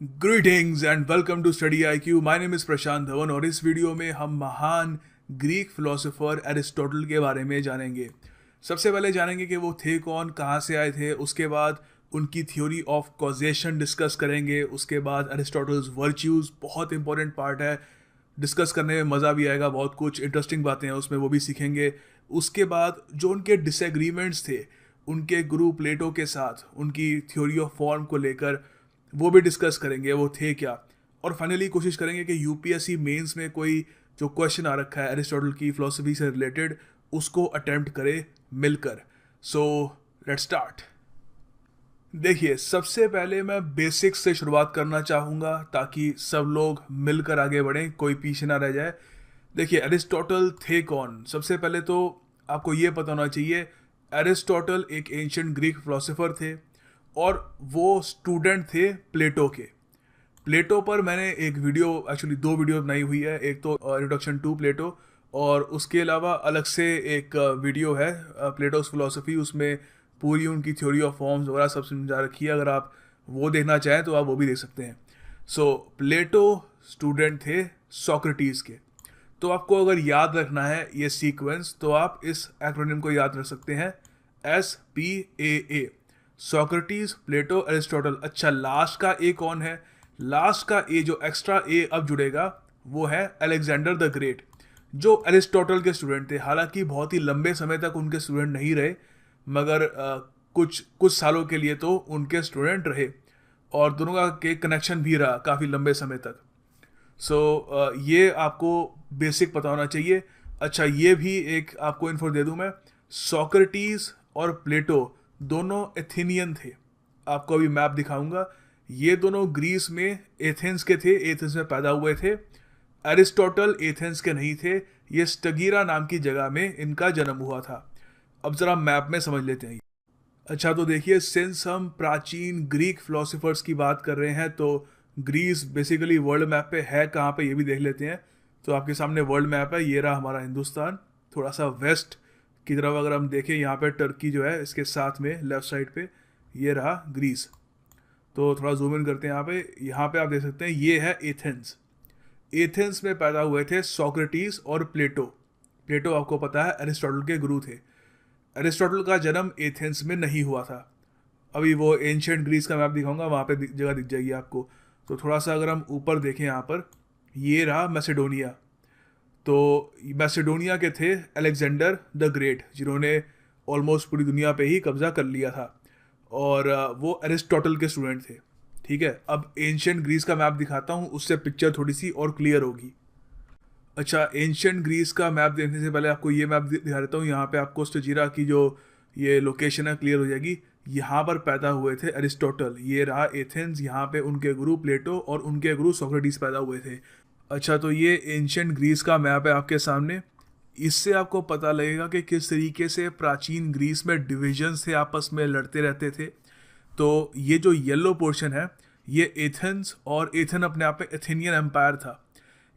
Greetings and welcome to study IQ। My name is Prashant Dhawan और इस video में हम महान ग्रीक फिलोसोफर एरिस्टोटल के बारे में जानेंगे। सबसे पहले जानेंगे कि वो थे कौन, कहाँ से आए थे। उसके बाद उनकी थ्योरी ऑफ कॉजेशन डिस्कस करेंगे। उसके बाद एरिस्टोटल्स वर्च्यूज़, बहुत इंपॉर्टेंट पार्ट है, डिस्कस करने में मज़ा भी आएगा, बहुत कुछ इंटरेस्टिंग बातें हैं उसमें, वो भी सीखेंगे। उसके बाद जो उनके डिसएग्रीमेंट्स थे उनके गुरु प्लेटो के साथ, उनकी थ्योरी ऑफ फॉर्म को लेकर, वो भी डिस्कस करेंगे वो थे क्या। और फाइनली कोशिश करेंगे कि यूपीएससी मेंस में कोई जो क्वेश्चन आ रखा है एरिस्टोटल की फिलोसफी से रिलेटेड उसको अटेम्प्ट करे मिलकर। So let's start. देखिए, सबसे पहले मैं बेसिक्स से शुरुआत करना चाहूँगा ताकि सब लोग मिलकर आगे बढ़ें, कोई पीछे ना रह जाए। देखिए, एरिस्टोटल थे कौन। सबसे पहले तो आपको ये पता होना चाहिए, एरिस्टोटल एक एंशिएंट ग्रीक फिलोसोफर थे और वो स्टूडेंट थे प्लेटो के। प्लेटो पर मैंने एक वीडियो, एक्चुअली दो वीडियो बनाई हुई है, एक तो इंट्रोडक्शन टू प्लेटो और उसके अलावा अलग से एक वीडियो है प्लेटोस फिलोसफी। उसमें पूरी उनकी थ्योरी ऑफ फॉर्म्स वगैरह सब समझा रखी है। अगर आप वो देखना चाहें तो आप वो भी देख सकते हैं। सो प्लेटो स्टूडेंट थे सोक्रेटिस के। तो आपको अगर याद रखना है ये सीक्वेंस तो आप इस एक्रोनिम को याद रख सकते हैं, SPAA, सोक्रेटिस, प्लेटो, एरिस्टोटल। अच्छा, लास्ट का ए कौन है? लास्ट का ए, जो एक्स्ट्रा ए अब जुड़ेगा, वो है अलेक्जेंडर द ग्रेट, जो एरिस्टोटल के स्टूडेंट थे। हालांकि बहुत ही लंबे समय तक उनके स्टूडेंट नहीं रहे, मगर कुछ कुछ सालों के लिए तो उनके स्टूडेंट रहे और दोनों का के कनेक्शन भी रहा काफ़ी लंबे समय तक। सो ये आपको बेसिक पता होना चाहिए। अच्छा, ये भी एक आपको इन्फो दे दूं मैं, सोक्रेटिस और प्लेटो दोनों एथेनियन थे। आपको अभी मैप दिखाऊंगा। ये दोनों ग्रीस में एथेंस के थे, एथेंस में पैदा हुए थे। एरिस्टोटल एथेंस के नहीं थे, ये स्टगीरा नाम की जगह में इनका जन्म हुआ था। अब ज़रा मैप में समझ लेते हैं। अच्छा, तो देखिए, सिंस हम प्राचीन ग्रीक फिलोसोफर्स की बात कर रहे हैं तो ग्रीस बेसिकली वर्ल्ड मैप पे है कहाँ पे, ये भी देख लेते हैं। तो आपके सामने वर्ल्ड मैप है, ये रहा हमारा हिंदुस्तान। थोड़ा सा वेस्ट की तरफ अगर हम देखें, यहाँ पे टर्की जो है इसके साथ में लेफ्ट साइड पे ये रहा ग्रीस। तो थोड़ा जूम इन करते हैं यहाँ पे आप देख सकते हैं ये है एथेंस। एथेंस में पैदा हुए थे सोक्रेटिस और प्लेटो। प्लेटो आपको पता है एरिस्टोटल के गुरु थे। एरिस्टोटल का जन्म एथेंस में नहीं हुआ था। अभी वो एंशिएंट ग्रीस का मैप दिखाऊंगा, वहाँ पे जगह दिख जाएगी आपको। तो थोड़ा सा अगर हम ऊपर देखें, यहाँ पर ये रहा मैसेडोनिया। तो मैसेडोनिया के थे अलेक्जेंडर द ग्रेट, जिन्होंने ऑलमोस्ट पूरी दुनिया पे ही कब्जा कर लिया था और वो अरिस्टोटल के स्टूडेंट थे। ठीक है, अब एंशिएंट ग्रीस का मैप दिखाता हूँ, उससे पिक्चर थोड़ी सी और क्लियर होगी। अच्छा, एंशिएंट ग्रीस का मैप देखने से पहले आपको ये मैप दिखा देता हूँ। यहाँ पे आपको स्टजीरा की जो ये लोकेशन है क्लियर हो जाएगी। यहाँ पर पैदा हुए थे अरिस्टोटल, ये रहा एथेंस, यहाँ पे उनके गुरु प्लेटो और उनके गुरु सोक्रेटिस पैदा हुए थे। अच्छा, तो ये एंशिएंट ग्रीस का मैप है आपके सामने। इससे आपको पता लगेगा कि किस तरीके से प्राचीन ग्रीस में डिविजन्स थे, आपस में लड़ते रहते थे। तो ये जो येलो पोर्शन है ये एथेंस, और एथेन अपने आप में एथेनियन एम्पायर था।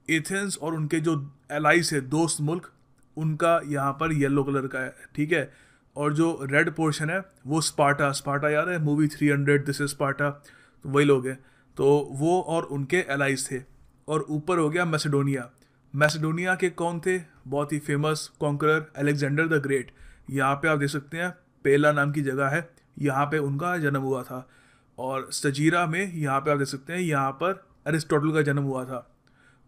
एथेंस और उनके जो एलाइज है, दोस्त मुल्क, उनका यहाँ पर येलो कलर का है। ठीक है, और जो रेड पोर्शन है वो स्पार्टा। स्पार्टा याद है मूवी 300, दिस इज स्पार्टा, तो वही लोग हैं। तो वो और उनके एलाइज थे। और ऊपर हो गया मैसेडोनिया। मैसेडोनिया के कौन थे? बहुत ही famous conqueror Alexander the great. यहाँ पे आप देख सकते हैं पेला नाम की जगह है, यहाँ पे उनका जन्म हुआ था। और स्टजीरा में यहाँ पे आप देख सकते हैं, यहाँ पर अरिस्टोटल का जन्म हुआ था।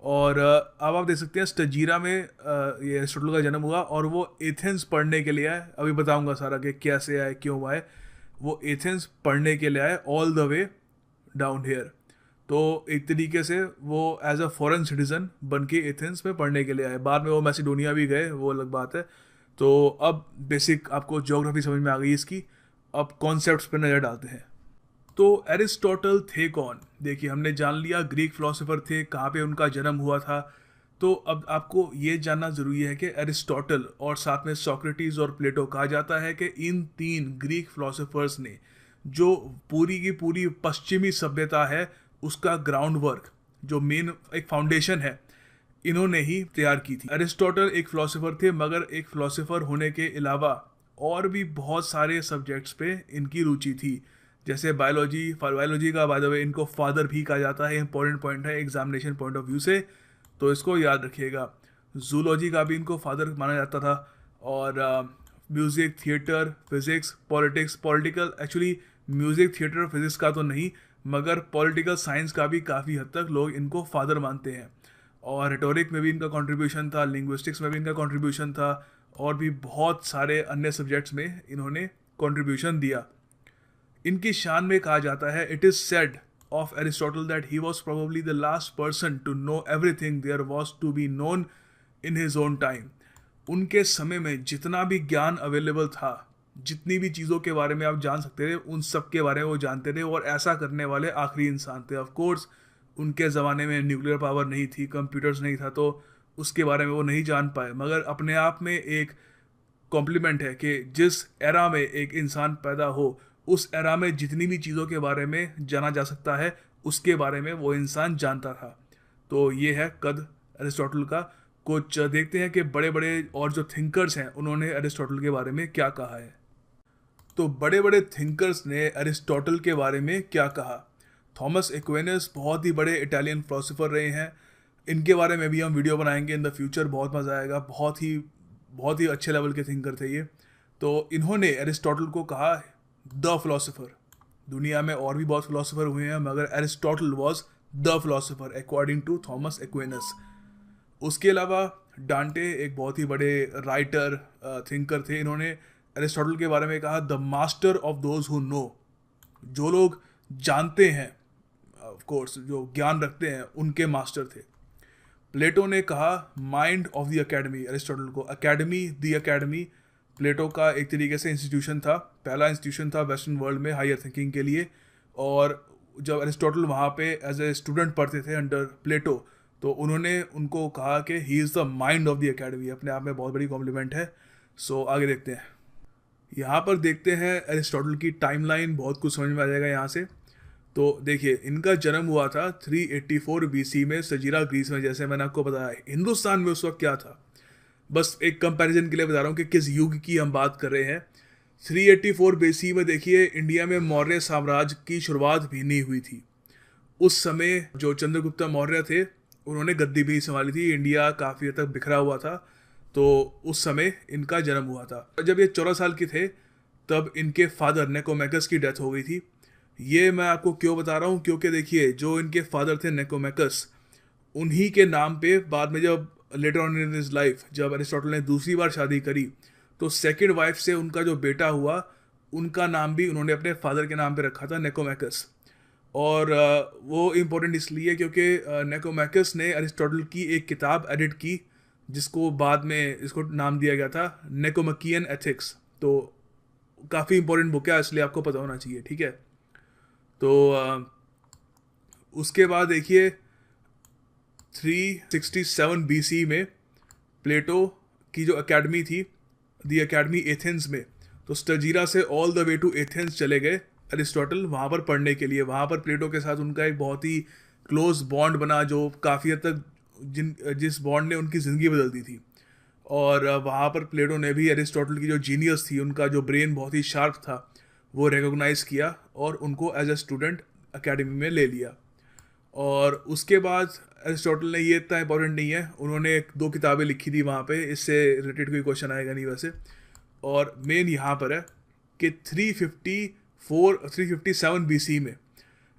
और अब आप देख सकते हैं स्टजीरा में ये एरिस्टोटल का जन्म हुआ और वो एथेंस पढ़ने के लिए आए। अभी बताऊंगा सारा कि कैसे आए, क्यों आए। वो एथेंस पढ़ने के लिए आए all the way down here. तो एक तरीके से वो एज अ फॉरेन सिटीज़न बन के एथेंस में पढ़ने के लिए आए। बाद में वो मैसिडोनिया भी गए, वो अलग बात है। तो अब बेसिक आपको ज्योग्राफी समझ में आ गई इसकी। अब कॉन्सेप्ट्स पर नज़र डालते हैं। तो एरिस्टोटल थे कौन? देखिए, हमने जान लिया ग्रीक फिलोसोफर थे, कहाँ पे उनका जन्म हुआ था। तो अब आपको ये जानना ज़रूरी है कि एरिस्टोटल और साथ में सोक्रेटिस और प्लेटो, कहा जाता है कि इन तीन ग्रीक फिलोसोफर्स ने जो पूरी की पूरी पश्चिमी सभ्यता है उसका ग्राउंड वर्क, जो मेन एक फाउंडेशन है, इन्होंने ही तैयार की थी। एरिस्टोटल एक फिलोसोफर थे, मगर एक फिलोसोफर होने के अलावा और भी बहुत सारे सब्जेक्ट्स पे इनकी रुचि थी, जैसे बायोलॉजी का बाय द वे इनको फादर भी कहा जाता है, इंपॉर्टेंट पॉइंट है एग्जामिनेशन पॉइंट ऑफ व्यू से, तो इसको याद रखिएगा। जूलॉजी का भी इनको फादर माना जाता था। और music, theatre, physics, political actually music, theatre, physics का तो नहीं, मगर पॉलिटिकल साइंस का भी काफ़ी हद तक लोग इनको फादर मानते हैं। और रिटोरिक में भी इनका कंट्रीब्यूशन था, लिंग्विस्टिक्स में भी इनका कंट्रीब्यूशन था, और भी बहुत सारे अन्य सब्जेक्ट्स में इन्होंने कंट्रीब्यूशन दिया। इनकी शान में कहा जाता है, it is said of Aristotle that he was probably the last person to know everything there was to be known in his own time. उनके समय में जितना भी ज्ञान अवेलेबल था, जितनी भी चीज़ों के बारे में आप जान सकते थे, उन सब के बारे में वो जानते थे, और ऐसा करने वाले आखिरी इंसान थे। ऑफ कोर्स उनके ज़माने में न्यूक्लियर पावर नहीं थी, कंप्यूटर्स नहीं था, तो उसके बारे में वो नहीं जान पाए, मगर अपने आप में एक कॉम्प्लीमेंट है कि जिस एरा में एक इंसान पैदा हो, उस एरा में जितनी भी चीज़ों के बारे में जाना जा सकता है, उसके बारे में वो इंसान जानता था। तो ये है कद एरिस्टोटल का। कुछ देखते हैं कि बड़े बड़े और जो थिंकर्स हैं उन्होंने एरिस्टोटल के बारे में क्या कहा है। तो बड़े बड़े थिंकर्स ने एरिस्टोटल के बारे में क्या कहा। थॉमस एक्विनस बहुत ही बड़े इटालियन फिलोसोफर रहे हैं, इनके बारे में भी हम वीडियो बनाएंगे इन द फ्यूचर, बहुत मज़ा आएगा। बहुत ही अच्छे लेवल के थिंकर थे ये। तो इन्होंने एरिस्टोटल को कहा द फिलोसोफर। दुनिया में और भी बहुत फिलोसोफर हुए हैं, मगर Aristotle was the philosopher according to Thomas Aquinas. उसके अलावा डांटे एक बहुत ही बड़े राइटर, थिंकर थे। इन्होंने एरिस्टोटल के बारे में कहा the master of those who know, जो लोग जानते हैं, ऑफ कोर्स जो ज्ञान रखते हैं, उनके मास्टर थे। प्लेटो ने कहा mind of the academy, Aristotle को एकेडमी, द एकेडमी प्लेटो का एक तरीके से इंस्टीट्यूशन था, पहला इंस्टीट्यूशन था वेस्टर्न वर्ल्ड में हायर थिंकिंग के लिए। और जब एरिस्टोटल वहाँ पे एज ए स्टूडेंट पढ़ते थे अंडर प्लेटो, तो उन्होंने उनको कहा कि he is the mind of the academy. अपने आप में बहुत बड़ी कॉम्प्लीमेंट है। सो आगे देखते हैं। यहाँ पर देखते हैं एरिस्टोटल की टाइमलाइन, बहुत कुछ समझ में आ जाएगा यहाँ से। तो देखिए, इनका जन्म हुआ था 384 बीसी में सजीरा ग्रीस में, जैसे मैंने आपको बताया। हिंदुस्तान में उस वक्त क्या था, बस एक कंपैरिजन के लिए बता रहा हूँ कि किस युग की हम बात कर रहे हैं। 384 बीसी में देखिए, इंडिया में मौर्य साम्राज्य की शुरुआत भी नहीं हुई थी। उस समय जो चंद्रगुप्त मौर्य थे, उन्होंने गद्दी भी संभाली थी, इंडिया काफ़ी हद तक बिखरा हुआ था। तो उस समय इनका जन्म हुआ था। जब ये 14 साल के थे, तब इनके फादर निकोमैकस की डेथ हो गई थी। ये मैं आपको क्यों बता रहा हूँ, क्योंकि देखिए, जो इनके फादर थे निकोमैकस, उन्हीं के नाम पे बाद में जब later on in his life जब एरिस्टोटल ने दूसरी बार शादी करी, तो सेकंड वाइफ से उनका जो बेटा हुआ, उनका नाम भी उन्होंने अपने फादर के नाम पे रखा था, निकोमैकस। और वो इम्पोर्टेंट इसलिए क्योंकि निकोमैकस ने एरिस्टोटल की एक किताब एडिट की, जिसको बाद में इसको नाम दिया गया था निकोमैकियन एथिक्स। तो काफ़ी इंपॉर्टेंट बुक है, इसलिए आपको पता होना चाहिए, ठीक है। तो उसके बाद देखिए 367 बीसी में प्लेटो की जो एकेडमी थी, दी एकेडमी एथेंस में, तो स्टजीरा से all the way to Athens चले गए एरिस्टोटल वहाँ पर पढ़ने के लिए। वहाँ पर प्लेटो के साथ उनका एक बहुत ही क्लोज बॉन्ड बना, जो काफ़ी हद तक जिस बॉन्ड ने उनकी ज़िंदगी बदल दी थी। और वहाँ पर प्लेटो ने भी एरिस्टोटल की जो जीनियस थी, उनका जो ब्रेन बहुत ही शार्प था, वो रिकॉग्नाइज़ किया और उनको एज ए स्टूडेंट एकेडमी में ले लिया। और उसके बाद एरिस्टोटल ने, ये इतना इंपॉर्टेंट नहीं है, उन्होंने 2 किताबें लिखी थी वहाँ पे, इससे रिलेटेड कोई क्वेश्चन आएगा नहीं वैसे। और मेन यहाँ पर है कि 357 बीसी में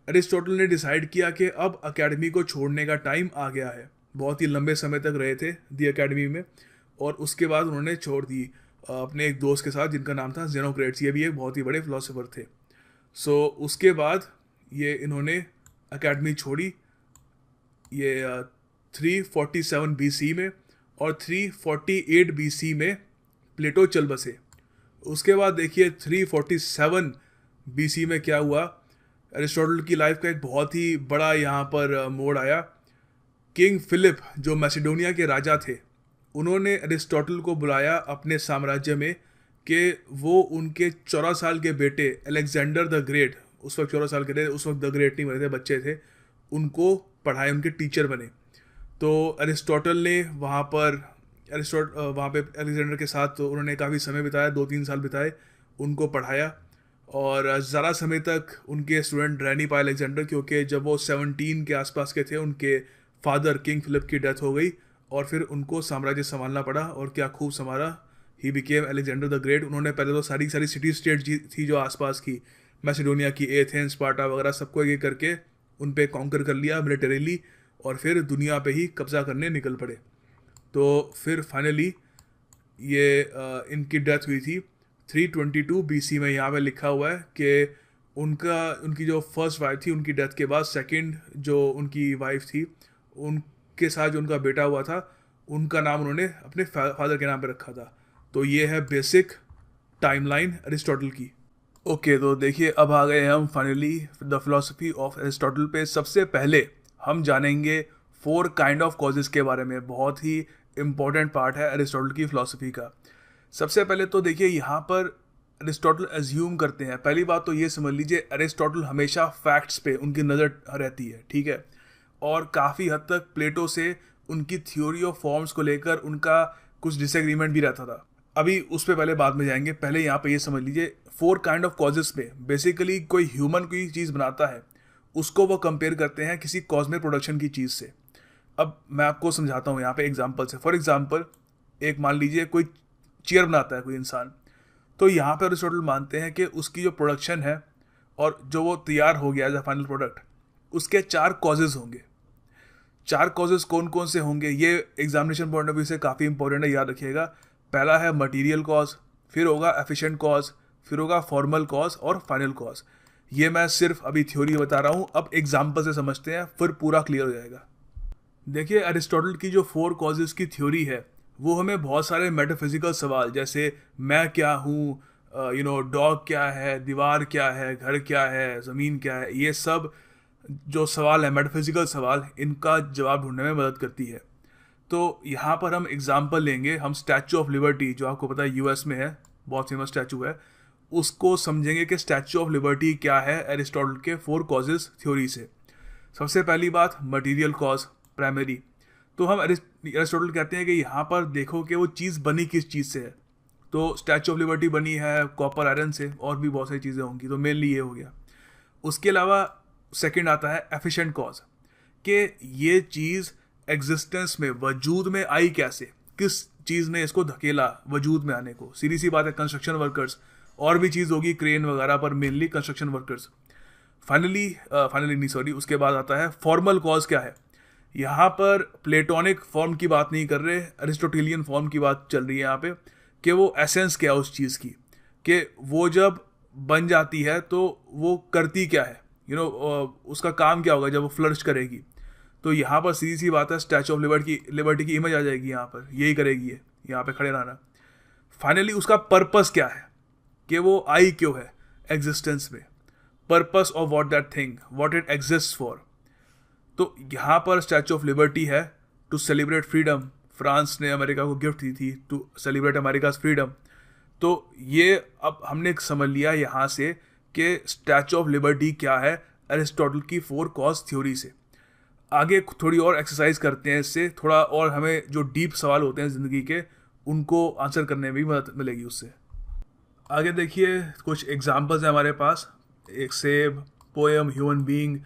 एरिस्टोटल ने डिसाइड किया कि अब एकेडमी को छोड़ने का टाइम आ गया है। बहुत ही लंबे समय तक रहे थे दी एकेडमी में, और उसके बाद उन्होंने छोड़ दी अपने एक दोस्त के साथ, जिनका नाम था जेनोक्रेट्स। ये भी एक बहुत ही बड़े फिलोसोफर थे। सो उसके बाद ये इन्होंने एकेडमी छोड़ी, ये 347 बीसी में, और 348 बीसी में प्लेटो चल बसे। उसके बाद देखिए 347 बीसी में क्या हुआ, एरिस्टोटल की लाइफ का एक बहुत ही बड़ा यहाँ पर मोड़ आया। किंग फिलिप, जो मैसिडोनिया के राजा थे, उन्होंने एरिस्टोटल को बुलाया अपने साम्राज्य में कि वो उनके 14 साल के बेटे अलेक्जेंडर द ग्रेट, उस वक्त 14 साल के थे, उस वक्त द ग्रेट नहीं बने थे, बच्चे थे, उनको पढ़ाए, उनके टीचर बने। तो एरिस्टोटल ने वहाँ पे अलेक्जेंडर के साथ तो उन्होंने काफ़ी समय बिताया, 2-3 साल बिताए, उनको पढ़ाया। और ज़्यादा समय तक उनके स्टूडेंट रह नहीं पाए अलेक्जेंडर, क्योंकि जब वो 17 के आसपास के थे उनके फादर किंग फिलिप की डेथ हो गई और फिर उनको साम्राज्य संभालना पड़ा, और क्या खूब संभाला। He became Alexander the great. उन्होंने पहले तो सारी सारी सिटी स्टेट थी जो आसपास की, मैसेडोनिया की, एथेंस, स्पार्टा वगैरह, सबको एक करके उन पे कॉन्कर कर लिया मिलिटरीली, और फिर दुनिया पे ही कब्जा करने निकल पड़े। तो फिर फाइनली ये इनकी डेथ हुई थी 322 BC में। यहाँ पे लिखा हुआ है कि उनकी जो फर्स्ट वाइफ थी, उनकी डेथ के बाद सेकंड जो उनकी वाइफ थी, उनके साथ जो उनका बेटा हुआ था, उनका नाम उन्होंने अपने फादर के नाम पे रखा था। तो ये है बेसिक टाइमलाइन अरिस्टोटल की। ओके, तो देखिए अब आ गए हम finally the philosophy of Aristotle पे। सबसे पहले हम जानेंगे 4 काइंड ऑफ कॉजेज़ के बारे में। बहुत ही इम्पॉर्टेंट पार्ट है अरिस्टोटल की फिलोसफी का। सबसे पहले तो देखिए यहाँ पर अरिस्टोटल एज्यूम करते हैं। पहली बात तो ये समझ लीजिए, अरिस्टोटल हमेशा फैक्ट्स पे उनकी नज़र रहती है, ठीक है। और काफ़ी हद तक प्लेटो से उनकी थ्योरी ऑफ फॉर्म्स को लेकर उनका कुछ डिसएग्रीमेंट भी रहता था। अभी उस पर पहले बाद में जाएंगे। पहले यहाँ पे ये समझ लीजिए 4 काइंड ऑफ कॉजेस में बेसिकली कोई ह्यूमन कोई चीज़ बनाता है, उसको वो कंपेयर करते हैं किसी कॉस्मिक प्रोडक्शन की चीज़ से। अब मैं आपको समझाता हूँ यहाँ पे एग्जांपल से। फॉर एग्जांपल, एक मान लीजिए कोई चेयर बनाता है कोई इंसान, तो यहाँ पे अरिस्टोटल मानते हैं कि उसकी जो प्रोडक्शन है और जो वो तैयार हो गया एज अ फाइनल प्रोडक्ट, उसके 4 कॉजेज़ होंगे। 4 कॉजेज़ कौन कौन से होंगे, ये एग्जामिनेशन पॉइंट ऑफ व्यू से काफ़ी इंपॉर्टेंट है, याद रखिएगा। पहला है मटीरियल कॉज, फिर होगा एफिशिएंट कॉज, फिर होगा फॉर्मल कॉज और फाइनल कॉज। ये मैं सिर्फ अभी थ्योरी बता रहा हूँ, अब एग्जाम्पल से समझते हैं, फिर पूरा क्लियर हो जाएगा। देखिए अरिस्टोटल की जो 4 कॉजेज की थ्योरी है, वो हमें बहुत सारे मेटाफिजिकल सवाल, जैसे मैं क्या हूँ, डॉग क्या है, दीवार क्या है, घर क्या है, ज़मीन क्या है, ये सब जो सवाल है मेटाफिजिकल सवाल, इनका जवाब ढूंढने में मदद करती है। तो यहाँ पर हम एग्जांपल लेंगे, हम स्टैचू ऑफ लिबर्टी, जो आपको पता है यूएस में है, बहुत फेमस स्टैचू है, उसको समझेंगे कि स्टैचू ऑफ लिबर्टी क्या है अरिस्टोटल के 4 कॉजेज थ्योरी से। सबसे पहली बात, मटीरियल कॉज, प्राइमरी। तो हम अरिस्टोटल कहते हैं कि यहाँ पर देखो कि वो चीज़ बनी किस चीज़ से है। तो स्टैचू ऑफ लिबर्टी बनी है कॉपर आयरन से, और भी बहुत सारी चीज़ें होंगी, तो मेनली ये हो गया। उसके अलावा सेकंड आता है एफिशिएंट कॉज, कि ये चीज़ एग्जिस्टेंस में, वजूद में आई कैसे, किस चीज़ ने इसको धकेला वजूद में आने को। सीधी सी बात है, कंस्ट्रक्शन वर्कर्स, और भी चीज़ होगी क्रेन वगैरह, पर मेनली कंस्ट्रक्शन वर्कर्स। फाइनली नहीं सॉरी, उसके बाद आता है फॉर्मल कॉज। क्या है, यहाँ पर प्लेटोनिक फॉर्म की बात नहीं कर रहे, अरिस्टोटेलियन फॉर्म की बात चल रही है यहाँ पे, कि वो एसेंस क्या है उस चीज़ की, कि वो जब बन जाती है तो वो करती क्या है, उसका काम क्या होगा जब वो फ्लरिश करेगी। तो यहाँ पर सीधी सी बात है, स्टैचू ऑफ लिबर्टी की इमेज आ जाएगी यहाँ पर, यही करेगी ये, यहाँ पे खड़े रहना। फाइनली उसका पर्पस क्या है, कि वो आई क्यों है एग्जिस्टेंस में, purpose of what that thing, what it exist for. तो यहाँ पर स्टैचू ऑफ लिबर्टी है टू सेलिब्रेट फ्रीडम। फ्रांस ने अमेरिका को गिफ्ट दी थी टू सेलिब्रेट अमेरिकाज फ्रीडम। तो ये अब हमने समझ लिया यहाँ से कि स्टैचू ऑफ लिबर्टी क्या है अरिस्टोटल की 4 कॉज थ्योरी से। आगे थोड़ी और एक्सरसाइज करते हैं इससे, थोड़ा और हमें जो डीप सवाल होते हैं ज़िंदगी के, उनको आंसर करने में भी मदद मिलेगी उससे। आगे देखिए कुछ एग्जाम्पल्स हैं हमारे पास, एक सेब, पोएम, ह्यूमन बीइंग,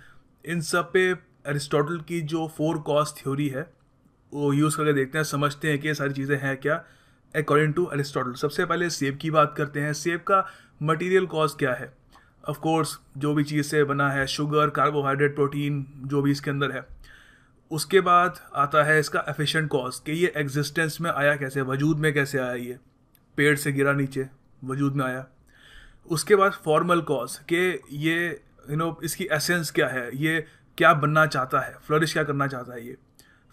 इन सब पे अरिस्टोटल की जो 4 कॉज थ्योरी है वो यूज़ करके देखते हैं, समझते हैं कि ये सारी चीज़ें हैं क्या अकॉर्डिंग टू अरिस्टोटल। सबसे पहले सेब की बात करते हैं। सेब का मटेरियल कॉज क्या है, ऑफ कोर्स जो भी चीज़ से बना है, शुगर, कार्बोहाइड्रेट, प्रोटीन, जो भी इसके अंदर है। उसके बाद आता है इसका एफिशिएंट कॉज, कि ये एग्जिस्टेंस में आया कैसे, वजूद में कैसे आया, ये पेड़ से गिरा नीचे वजूद में आया। उसके बाद फॉर्मल कॉज, कि ये इसकी एसेंस क्या है, ये क्या बनना चाहता है, फ्लरिश क्या करना चाहता है, ये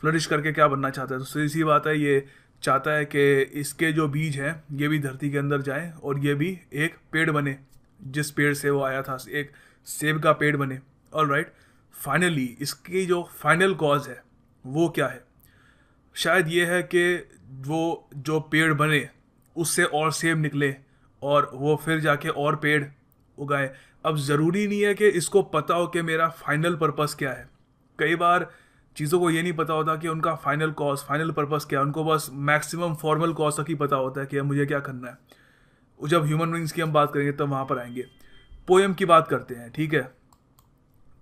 फ्लरिश करके क्या बनना चाहता है। तो सीधी सी बात है, ये चाहता है कि इसके जो बीज हैं ये भी धरती के अंदर जाएं और ये भी एक पेड़ बने, जिस पेड़ से वो आया था, एक सेब का पेड़ बने। ऑलराइट, फाइनली इसकी जो फाइनल कॉज है वो क्या है, शायद ये है कि वो जो पेड़ बने उससे और सेब निकले और वो फिर जाके और पेड़ उगाए। अब ज़रूरी नहीं है कि इसको पता हो कि मेरा फाइनल पर्पस क्या है। कई बार चीज़ों को ये नहीं पता होता कि उनका फाइनल कॉज, फाइनल पर्पस क्या है, उनको बस मैक्सिमम फॉर्मल कॉज तक ही पता होता है कि मुझे क्या करना है। जब ह्यूमन बींग्स की हम बात करेंगे तब वहाँ पर आएंगे। पोएम की बात करते हैं, ठीक है।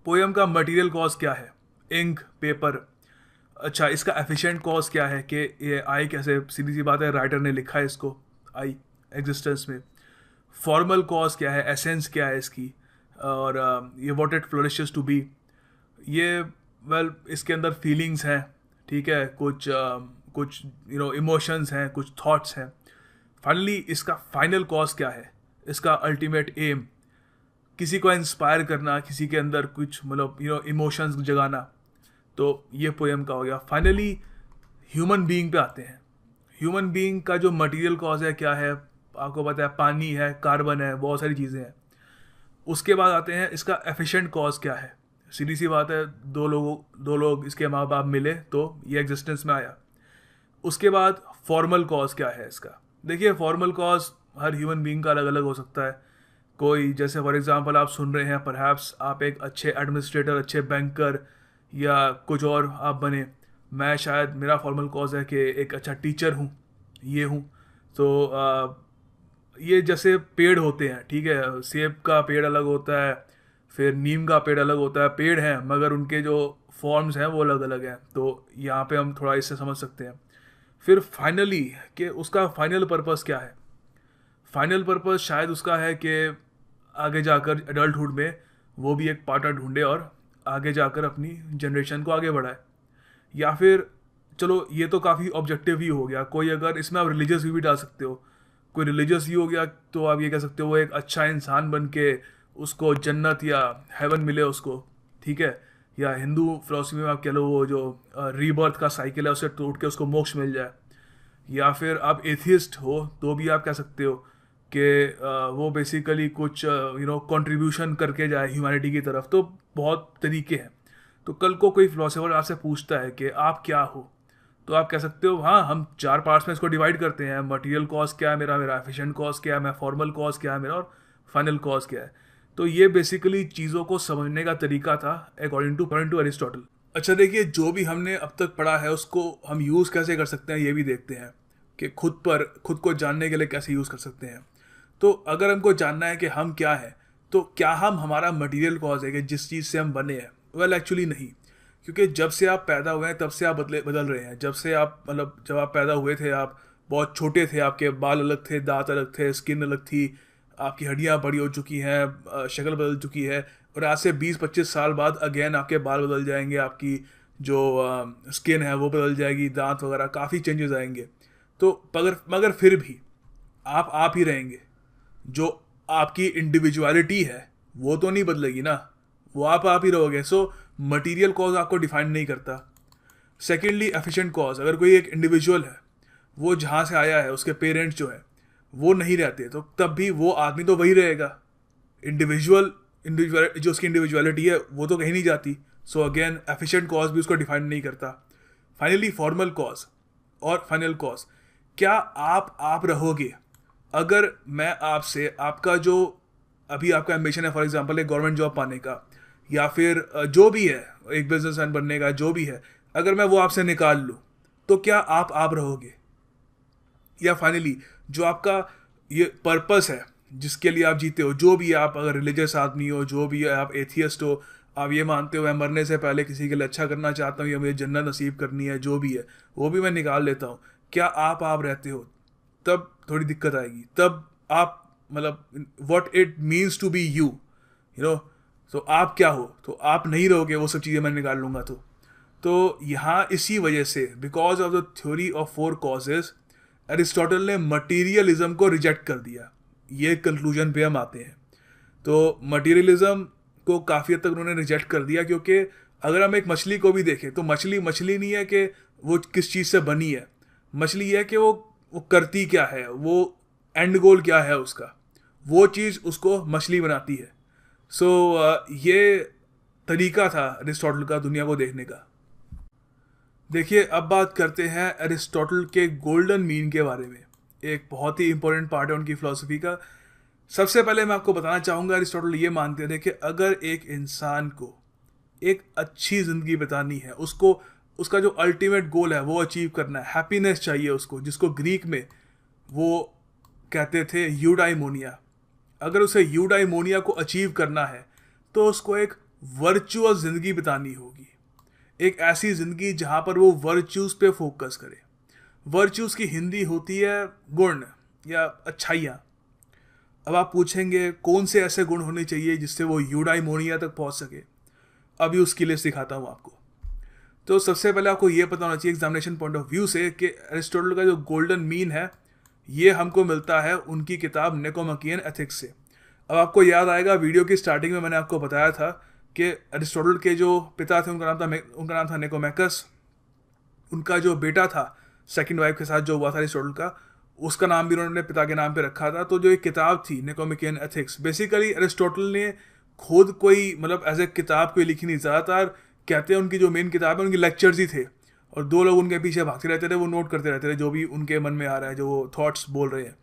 पोएम का मटेरियल कॉज क्या है? Ink, paper. अच्छा, इसका एफिशिएंट कॉज क्या है कि ये आई कैसे? सीधी सी बात है, राइटर ने लिखा है इसको, आई एग्जिस्टेंस में। फॉर्मल कॉज क्या है? एसेंस क्या है इसकी? और ये व्हाट इट फ्लोरिशेस टू बी, ये वेल इसके अंदर फीलिंग्स हैं, ठीक है, कुछ इमोशंस हैं, कुछ थॉट्स हैं। फाइनली इसका फाइनल कॉज क्या है? इसका अल्टीमेट एम किसी को इंस्पायर करना, किसी के अंदर कुछ इमोशंस जगाना। तो ये पोएम का हो गया। फाइनली ह्यूमन बीइंग पे आते हैं। ह्यूमन बीइंग का जो मटेरियल कॉज है क्या है? आपको पता है, पानी है, कार्बन है, बहुत सारी चीज़ें हैं। उसके बाद आते हैं इसका एफिशिएंट कॉज क्या है। सीधी सी बात है, दो लोग इसके माँ बाप मिले तो ये एग्जिस्टेंस में आया। उसके बाद फॉर्मल कॉज क्या है इसका? देखिए, फॉर्मल कॉज हर ह्यूमन बीइंग का अलग अलग हो सकता है। कोई, जैसे फॉर एग्जांपल आप सुन रहे हैं, परहैप्स आप एक अच्छे एडमिनिस्ट्रेटर, अच्छे बैंकर या कुछ और आप बने। मैं शायद, मेरा फॉर्मल कॉज है कि एक अच्छा टीचर हूँ, ये हूँ। तो ये जैसे पेड़ होते हैं, ठीक है, सेब का पेड़ अलग होता है, फिर नीम का पेड़ अलग होता है। पेड़ हैं मगर उनके जो फॉर्म्स हैं वो अलग अलग हैं। तो यहाँ पे हम थोड़ा इससे समझ सकते हैं। फिर फाइनली कि उसका फाइनल पर्पस क्या है? फाइनल पर्पस शायद उसका है कि आगे जाकर एडल्टहुड में वो भी एक पार्टनर ढूंढे और आगे जाकर अपनी जनरेशन को आगे बढ़ाए। या फिर चलो, ये तो काफ़ी ऑब्जेक्टिव ही हो गया। कोई अगर इसमें आप रिलीजियस भी डाल सकते हो। कोई रिलीजियस ही हो गया तो आप ये कह सकते हो वो एक अच्छा इंसान बन के उसको जन्नत या हेवन मिले उसको, ठीक है। या हिंदू फिलोसफी में आप कह लो वो जो रीबर्थ का साइकिल है उसे टूट के उसको मोक्ष मिल जाए। या फिर आप एथियस्ट हो तो भी आप कह सकते हो कि वो बेसिकली कुछ कंट्रीब्यूशन करके जाए ह्यूमैनिटी की तरफ। तो बहुत तरीके हैं। तो कल को कोई फिलोसोफर आपसे पूछता है कि आप क्या हो, तो आप कह सकते हो हाँ, हम 4 पार्ट्स में इसको डिवाइड करते हैं। मटेरियल कॉज क्या है मेरा एफिशिएंट कॉज क्या है, मैं फॉर्मल कॉज क्या है मेरा, और फाइनल कॉज क्या है। तो ये बेसिकली चीज़ों को समझने का तरीका था अकॉर्डिंग टू अरिस्टोटल। अच्छा, देखिए, जो भी हमने अब तक पढ़ा है उसको हम यूज़ कैसे कर सकते हैं ये भी देखते हैं कि खुद को जानने के लिए कैसे यूज़ कर सकते हैं। तो अगर हमको जानना है कि हम क्या हैं, तो क्या हम हमारा मटेरियल कॉज है कि जिस चीज़ से हम बने हैं? वेल एक्चुअली नहीं, क्योंकि जब से आप पैदा हुए हैं तब से आप बदल रहे हैं। जब आप पैदा हुए थे, आप बहुत छोटे थे, आपके बाल अलग थे, दांत अलग थे, स्किन अलग थी, आपकी हड्डियाँ बड़ी हो चुकी हैं, शक्ल बदल चुकी है। और आज से 20-25 साल बाद अगेन आपके बाल बदल जाएंगे, आपकी जो स्किन है वो बदल जाएगी, दांत वगैरह काफ़ी चेंजेस आएंगे। तो मगर फिर भी आप ही रहेंगे। जो आपकी इंडिविजुअलिटी है वो तो नहीं बदलेगी ना, वो आप ही रहोगे। सो मटेरियल कॉज आपको डिफाइन नहीं करता। सेकेंडली, एफिशिएंट कॉज, अगर कोई एक इंडिविजुअल है, वो जहाँ से आया है, उसके पेरेंट्स जो है वो नहीं रहते, तो तब भी वो आदमी तो वही रहेगा। इंडिविजुअल जो उसकी इंडिविजुअलिटी है वो तो कहीं नहीं जाती। सो अगेन, एफिशिएंट कॉज भी उसको डिफाइन नहीं करता। फाइनली, फॉर्मल कॉज और फाइनल कॉज, क्या आप रहोगे? अगर मैं आपसे, आपका जो अभी आपका एम्बिशन है, फॉर एग्जांपल एक गवर्नमेंट जॉब पाने का, या फिर जो भी है, एक बिजनेसमैन बनने का, जो भी है, अगर मैं वो आपसे निकाल लूँ तो क्या आप रहोगे? या फाइनली, जो आपका ये पर्पस है जिसके लिए आप जीते हो, जो भी आप, अगर रिलीजियस आदमी हो, जो भी आप एथियस्ट हो, आप ये मानते हो मैं मरने से पहले किसी के लिए अच्छा करना चाहता हूँ या मुझे जन्नत नसीब करनी है, जो भी है वो भी मैं निकाल लेता हूँ, क्या आप रहते हो? तब थोड़ी दिक्कत आएगी। तब आप, मतलब what it means to be you know तो आप क्या हो? तो आप नहीं रहोगे वो सब चीज़ें मैं निकाल लूँगा। तो यहाँ इसी वजह से, because of the theory of 4 causes, Aristotle ने मटीरियलिज्म को रिजेक्ट कर दिया। ये कंक्लूजन पे हम आते हैं। तो मटीरियलिज्म को काफ़ी हद तक उन्होंने रिजेक्ट कर दिया, क्योंकि अगर हम एक मछली को भी देखें तो मछली नहीं है कि वो किस चीज़ से बनी है। मछली है कि वो करती क्या है, वो एंड गोल क्या है उसका, वो चीज़ उसको मछली बनाती है। सो ये तरीका था अरिस्टोटल का दुनिया को देखने का। देखिए, अब बात करते हैं अरिस्टोटल के गोल्डन मीन के बारे में। एक बहुत ही इंपॉर्टेंट पार्ट है उनकी फिलॉसफी का। सबसे पहले मैं आपको बताना चाहूँगा, अरिस्टोटल ये मानते थे कि अगर एक इंसान को एक अच्छी ज़िंदगी बितानी है, उसका जो अल्टीमेट गोल है वो अचीव करना है, हैप्पीनेस चाहिए उसको, जिसको ग्रीक में वो कहते थे यूडाइमोनिया। अगर उसे यूडाइमोनिया को अचीव करना है तो उसको एक वर्चुअस ज़िंदगी बितानी होगी, एक ऐसी ज़िंदगी जहाँ पर वो वर्च्यूज़ पे फोकस करे। वर्च्यूज़ की हिंदी होती है गुण या अच्छाइयाँ। अब आप पूछेंगे कौन से ऐसे गुण होने चाहिए जिससे वो यूडाइमोनिया तक पहुँच सके। अभी उसकी लिस्ट दिखाता हूँ आपको। तो सबसे पहले आपको ये पता होना चाहिए एग्जामिनेशन पॉइंट ऑफ व्यू से कि एरिस्टोटल का जो गोल्डन मीन है ये हमको मिलता है उनकी किताब निकोमाकियन एथिक्स से। अब आपको याद आएगा वीडियो की स्टार्टिंग में मैंने आपको बताया था कि एरिस्टोटल के जो पिता थे उनका नाम था निकोमैकस। उनका जो बेटा था सेकंड वाइफ के साथ जो हुआ था एरिस्टोटल का, उसका नाम भी उन्होंने पिता के नाम पे रखा था। तो जो एक किताब थी निकोमाकियन एथिक्स, बेसिकली एरिस्टोटल ने खुद कोई मतलब एज ए किताब कोई लिखी नहीं, ज़्यादातर कहते हैं उनकी जो मेन किताब है उनके लेक्चर्स ही थे और दो लोग उनके पीछे भागते रहते थे, वो नोट करते रहते थे जो भी उनके मन में आ रहा है, जो वो थॉट्स बोल रहे हैं।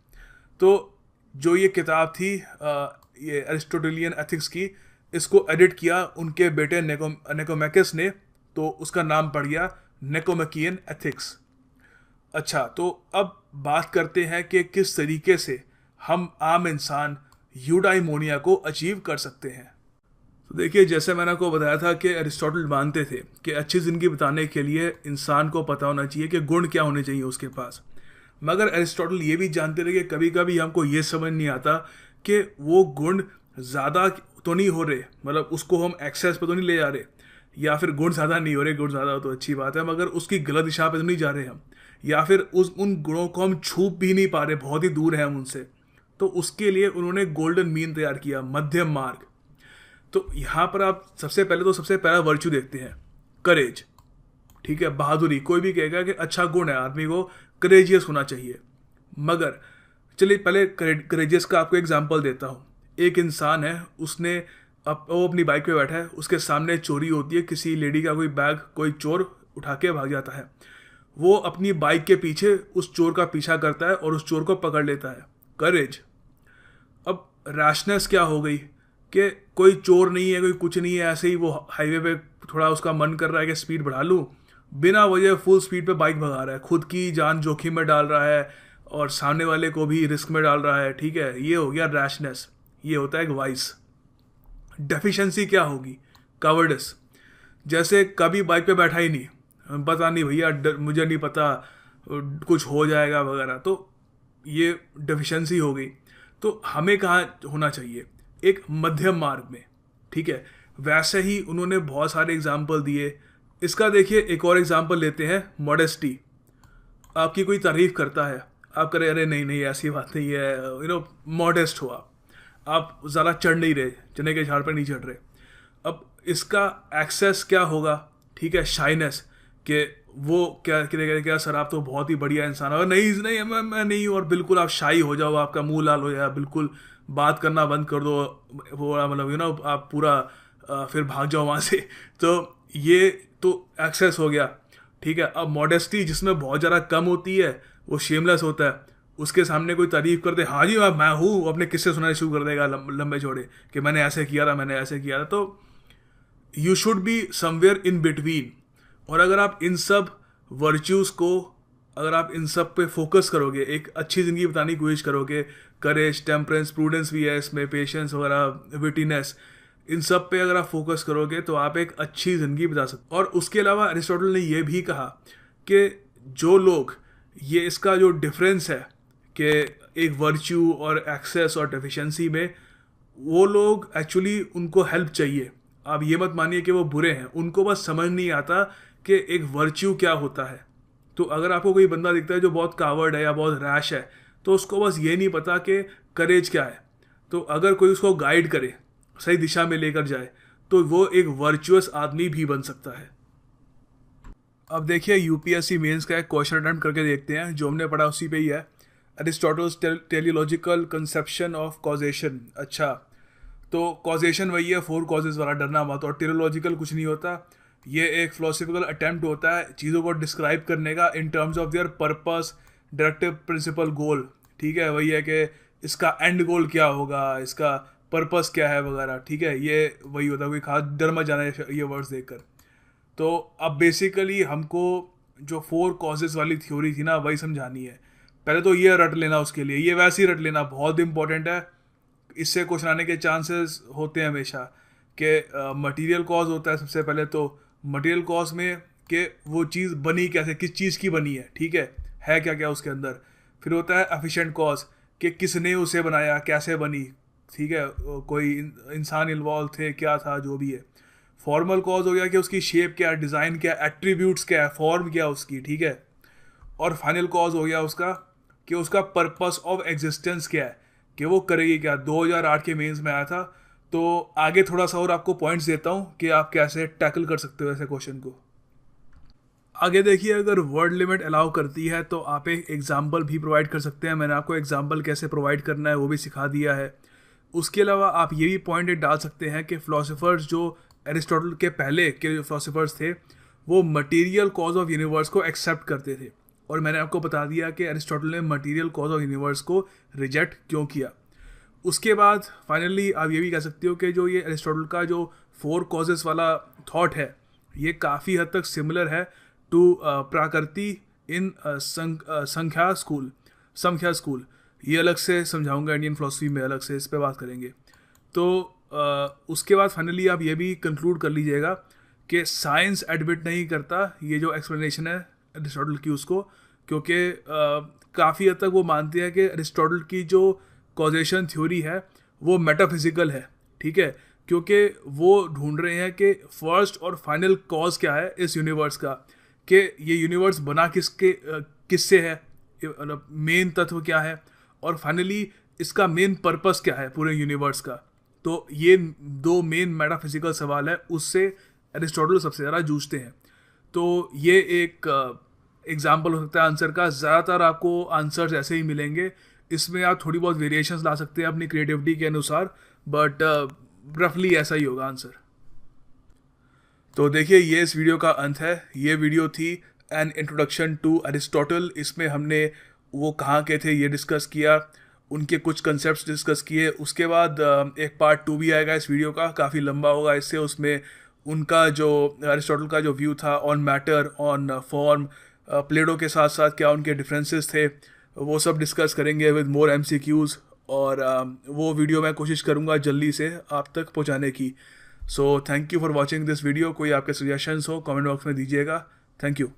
तो जो ये किताब थी ये एरिस्टोटेलियन एथिक्स की, इसको एडिट किया उनके बेटे निकोमैकस ने, तो उसका नाम पड़ गया निकोमाकियन एथिक्स। अच्छा, तो अब बात करते हैं कि किस तरीके से हम आम इंसान यूडाइमोनिया को अचीव कर सकते हैं। तो देखिए, जैसे मैंने आपको बताया था कि एरिस्टोटल मानते थे कि अच्छी ज़िंदगी बिताने के लिए इंसान को पता होना चाहिए कि गुण क्या होने चाहिए उसके पास। मगर एरिस्टोटल ये भी जानते थे कि कभी कभी हमको ये समझ नहीं आता कि वो गुण ज़्यादा तो नहीं हो रहे, मतलब उसको हम एक्सेस पे तो नहीं ले जा रहे, या फिर गुण ज़्यादा नहीं हो रहे, गुण ज़्यादा हो तो अच्छी बात है मगर उसकी गलत दिशा पे तो नहीं जा रहे हम, या फिर उन गुणों को हम छू भी नहीं पा रहे, बहुत ही दूर है हम उनसे। तो उसके लिए उन्होंने गोल्डन मीन तैयार किया, मध्यम मार्ग। तो यहाँ पर आप सबसे पहला वर्च्यू देखते हैं, करेज। ठीक है, बहादुरी। कोई भी कहेगा कि अच्छा गुण है, आदमी को करेजियस होना चाहिए। मगर चलिए पहले करेजियस का आपको एग्जांपल देता हूँ। एक इंसान है, वो अपनी बाइक पे बैठा है, उसके सामने चोरी होती है, किसी लेडी का कोई बैग कोई चोर उठा के भाग जाता है। वो अपनी बाइक के पीछे उस चोर का पीछा करता है और उस चोर को पकड़ लेता है, करेज। अब रैशनेस क्या हो गई कि कोई चोर नहीं है, कोई कुछ नहीं है, ऐसे ही वो हाईवे पे थोड़ा उसका मन कर रहा है कि स्पीड बढ़ा लूँ, बिना वजह फुल स्पीड पे बाइक भगा रहा है, खुद की जान जोखिम में डाल रहा है और सामने वाले को भी रिस्क में डाल रहा है। ठीक है, ये हो गया रैशनेस, ये होता है एक वाइस। डेफिशिएंसी क्या होगी, कवर्डिस। जैसे कभी बाइक पे बैठा ही नहीं, पता नहीं भैया मुझे नहीं पता कुछ हो जाएगा वगैरह, तो ये डेफिशिएंसी हो गई। तो हमें कहाँ होना चाहिए, एक मध्यम मार्ग में। ठीक है, वैसे ही उन्होंने बहुत सारे एग्जाम्पल दिए। इसका देखिए एक और एग्जाम्पल लेते हैं, मॉडेस्टी। आपकी कोई तारीफ करता है, आप करें अरे नहीं नहीं ऐसी बात नहीं है, मॉडेस्ट हो आप ज़्यादा चढ़ नहीं रहे, चने के झाड़ पर नहीं चढ़ रहे। अब इसका एक्सेस क्या होगा, ठीक है, शाइनेस, कि वो क्या सर आप तो बहुत ही बढ़िया इंसान हो, नहीं नहीं मैं नहीं हूँ, और बिल्कुल आप शाई हो जाओ, आपका मुंह लाल हो जाए, बिल्कुल बात करना बंद कर दो, वो मतलब आप पूरा फिर भाग जाओ वहाँ से। तो ये तो एक्सेस हो गया। ठीक है, अब मॉडेस्टी जिसमें बहुत ज़्यादा कम होती है, वो शेमलेस होता है, उसके सामने कोई तारीफ करते हाँ जी मैं हूँ, अपने किस्से सुनाने शुरू कर देगा लंबे चौड़े कि मैंने ऐसे किया था, मैंने ऐसे किया था। तो you should be somewhere in between. और अगर आप इन सब वर्च्यूज़ को, अगर आप इन सब पे फोकस करोगे, एक अच्छी ज़िंदगी बिताने की कोशिश करोगे, करेज, टेम्परेंस, प्रूडेंस भी है इसमें, पेशेंस वगैरह, विटीनेस, इन सब पे अगर आप फोकस करोगे तो आप एक अच्छी ज़िंदगी बिता सकते। और उसके अलावा अरिस्टोटल ने ये भी कहा कि जो लोग, ये इसका जो डिफरेंस है कि एक वर्च्यू और एक्सेस और डेफिशिएंसी में, वो लोग एक्चुअली उनको हेल्प चाहिए। आप ये मत मानिए कि वो बुरे हैं, उनको बस समझ नहीं आता कि एक वर्च्यू क्या होता है। तो अगर आपको कोई बंदा दिखता है जो बहुत कावर्ड है या बहुत रैश है, तो उसको बस ये नहीं पता कि करेज क्या है। तो अगर कोई उसको गाइड करे, सही दिशा में लेकर जाए, तो वो एक वर्चुअस आदमी भी बन सकता है। अब देखिए यूपीएससी मेंस का एक क्वेश्चन अटेम्प्ट करके देखते हैं, जो हमने पढ़ा उसी पे ही है, Aristotle's teleological conception of causation. अच्छा, तो कॉजेशन वही है, 4 कॉजेज वाला, डरना मत। और टेलियोलॉजिकल कुछ नहीं होता, ये एक फिलोसफिकल अटेम्प्ट होता है चीज़ों को डिस्क्राइब करने का in terms of their purpose, directive, principle, goal. ठीक है, वही है कि इसका एंड गोल क्या होगा, इसका पर्पस क्या है वगैरह। ठीक है, ये वही होता है, कोई खास डर मत जाना ये वर्ड्स देखकर। तो अब बेसिकली हमको जो 4 कॉजेज वाली थ्योरी थी ना, वही समझानी है। पहले तो ये रट लेना, उसके लिए ये वैसे ही रट लेना, बहुत इंपॉर्टेंट है, इससे क्वेश्चन आने के चांसेस होते हैं हमेशा कि मटेरियल कॉज होता है सबसे पहले। तो मटेरियल कॉज में कि वो चीज़ बनी कैसे, किस चीज़ की बनी है, ठीक है क्या क्या उसके अंदर। फिर होता है एफिशिएंट कॉज कि किसने उसे बनाया, कैसे बनी, ठीक है, कोई इंसान इन्वॉल्व थे, क्या था, जो भी है। फॉर्मल कॉज हो गया कि उसकी शेप क्या, डिज़ाइन क्या, एट्रीब्यूट्स क्या है, फॉर्म क्या उसकी, ठीक है। और फाइनल कॉज हो गया उसका कि उसका पर्पस ऑफ एग्जिस्टेंस क्या है, कि वो करेगी क्या। 2008 के मेंस में आया था। तो आगे थोड़ा सा और आपको पॉइंट्स देता हूँ कि आप कैसे टैकल कर सकते हो ऐसे क्वेश्चन को। आगे देखिए, अगर वर्ड लिमिट अलाउ करती है तो आप एक एग्जाम्पल भी प्रोवाइड कर सकते हैं। मैंने आपको एग्जाम्पल कैसे प्रोवाइड करना है वो भी सिखा दिया है। उसके अलावा आप ये भी पॉइंट डाल सकते हैं कि फ़िलासफ़र्स जो एरिस्टोटल के पहले के जो फ़िलासफ़र्स थे वो मटेरियल कॉज ऑफ यूनिवर्स को एक्सेप्ट करते थे। और मैंने आपको बता दिया कि एरिस्टोटल ने मटेरियल कॉज ऑफ यूनिवर्स को रिजेक्ट क्यों किया। उसके बाद फाइनली आप ये भी कह सकते हो कि जो ये एरिस्टोटल का जो 4 कॉजेस वाला थॉट है ये काफ़ी हद तक सिमिलर है टू प्राकृति इन संख्या स्कूल। ये अलग से समझाऊंगा, इंडियन फिलोसफी में अलग से इस पे बात करेंगे। तो उसके बाद फाइनली आप ये भी कंक्लूड कर लीजिएगा कि साइंस एडमिट नहीं करता ये जो एक्सप्लेनेशन है एरिस्टोटल की उसको, क्योंकि काफ़ी हद तक वो मानते हैं कि एरिस्टोटल की जो कॉजेशन थ्योरी है वो मेटाफिजिकल है, ठीक है। क्योंकि वो ढूंढ रहे हैं कि फर्स्ट और फाइनल कॉज क्या है इस यूनिवर्स का, कि ये यूनिवर्स बना किससे है, मतलब मेन तत्व क्या है, और फाइनली इसका मेन पर्पस क्या है पूरे यूनिवर्स का। तो ये 2 मेन मेटाफिजिकल सवाल है, उससे एरिस्टोटल सबसे ज़्यादा जूझते हैं। तो ये एक एग्जाम्पल हो सकता है आंसर का। ज़्यादातर आपको आंसर्स ऐसे ही मिलेंगे, इसमें आप थोड़ी बहुत वेरिएशंस ला सकते हैं अपनी क्रिएटिविटी के अनुसार, बट रफली ऐसा ही होगा आंसर। तो देखिए, ये इस वीडियो का अंत है। ये वीडियो थी एन इंट्रोडक्शन टू अरिस्टोटल। इसमें हमने वो कहाँ के थे ये डिस्कस किया, उनके कुछ कंसेप्ट्स डिस्कस किए। उसके बाद एक पार्ट 2 भी आएगा इस वीडियो का, काफ़ी लंबा होगा इससे। उसमें उनका जो अरिस्टोटल का जो व्यू था ऑन मैटर, ऑन फॉर्म, प्लेटो के साथ साथ क्या उनके डिफरेंसेस थे, वो सब डिस्कस करेंगे विद मोर MCQs। और वो वीडियो मैं कोशिश करूँगा जल्दी से आप तक पहुँचाने की। So thank you for watching this video. कोई आपके सजेशंस हो कमेंट बॉक्स में दीजिएगा। Thank you.